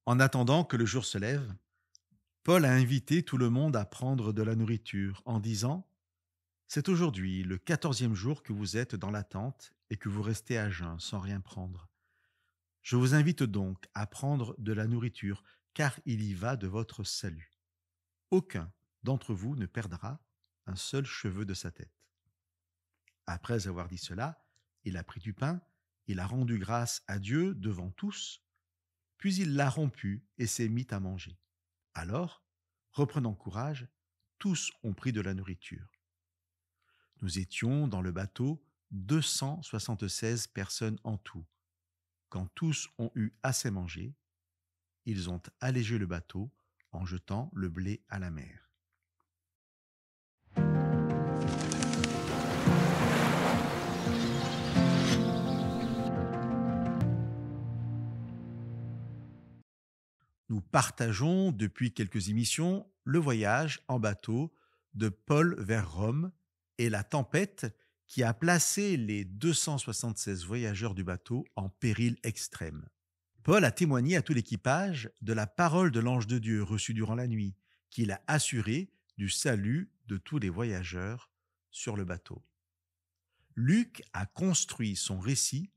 En attendant que le jour se lève, Paul a invité tout le monde à prendre de la nourriture en disant: c'est aujourd'hui le 14e jour que vous êtes dans la tente et que vous restez à jeun sans rien prendre. Je vous invite donc à prendre de la nourriture, car il y va de votre salut. Aucun d'entre vous ne perdra un seul cheveu de sa tête. Après avoir dit cela, il a pris du pain, il a rendu grâce à Dieu devant tous, puis il l'a rompu et s'est mis à manger. Alors, reprenant courage, tous ont pris de la nourriture. Nous étions dans le bateau 276 personnes en tout. Quand tous ont eu assez mangé, ils ont allégé le bateau en jetant le blé à la mer. Nous partageons depuis quelques émissions le voyage en bateau de Paul vers Rome et la tempête qui a placé les 276 voyageurs du bateau en péril extrême. Paul a témoigné à tout l'équipage de la parole de l'ange de Dieu reçue durant la nuit, qu'il a assuré du salut de tous les voyageurs sur le bateau. Luc a construit son récit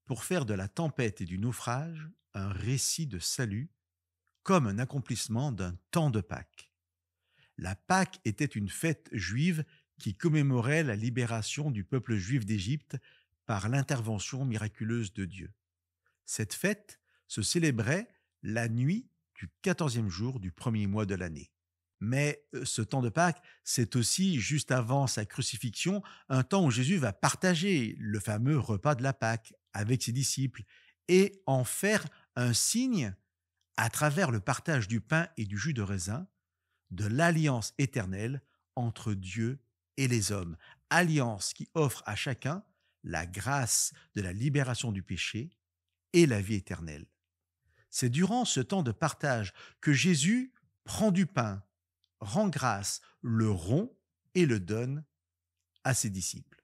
pour faire de la tempête et du naufrage un récit de salut, comme un accomplissement d'un temps de Pâques. La Pâque était une fête juive qui commémorait la libération du peuple juif d'Égypte par l'intervention miraculeuse de Dieu. Cette fête se célébrait la nuit du 14e jour du premier mois de l'année. Mais ce temps de Pâques, c'est aussi, juste avant sa crucifixion, un temps où Jésus va partager le fameux repas de la Pâque avec ses disciples et en faire un signe à travers le partage du pain et du jus de raisin de l'alliance éternelle entre Dieu et les hommes. Alliance qui offre à chacun la grâce de la libération du péché et la vie éternelle. C'est durant ce temps de partage que Jésus prend du pain, rend grâce, le rompt et le donne à ses disciples.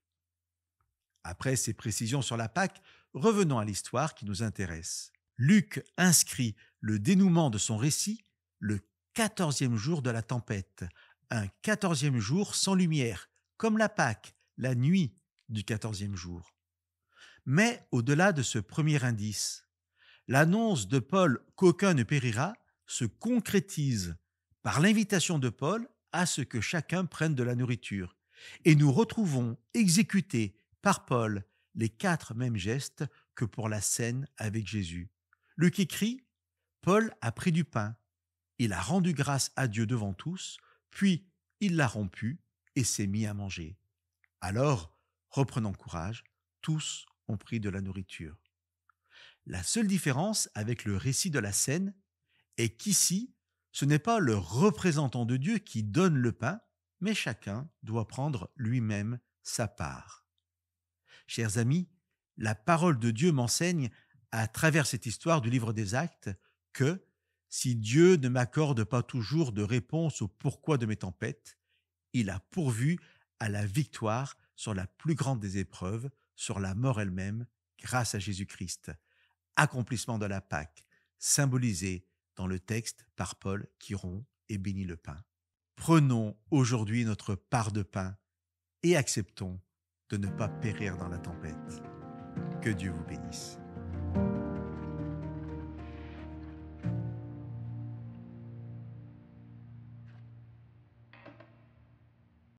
Après ces précisions sur la Pâque, revenons à l'histoire qui nous intéresse. Luc inscrit le dénouement de son récit le 14e jour de la tempête, un 14e jour sans lumière, comme la Pâque, la nuit du 14e jour. Mais au-delà de ce premier indice, l'annonce de Paul qu'aucun ne périra se concrétise par l'invitation de Paul à ce que chacun prenne de la nourriture. Et nous retrouvons exécutés par Paul les 4 mêmes gestes que pour la scène avec Jésus. Luc écrit: Paul a pris du pain, il a rendu grâce à Dieu devant tous, puis il l'a rompu et s'est mis à manger. Alors, reprenant courage, tous ont pris de la nourriture. La seule différence avec le récit de la scène est qu'ici, ce n'est pas le représentant de Dieu qui donne le pain, mais chacun doit prendre lui-même sa part. Chers amis, la parole de Dieu m'enseigne, à travers cette histoire du livre des Actes, que si Dieu ne m'accorde pas toujours de réponse au pourquoi de mes tempêtes, il a pourvu à la victoire sur la plus grande des épreuves, sur la mort elle-même, grâce à Jésus-Christ. Accomplissement de la Pâque, symbolisé dans le texte par Paul qui rompt et bénit le pain. Prenons aujourd'hui notre part de pain et acceptons de ne pas périr dans la tempête. Que Dieu vous bénisse.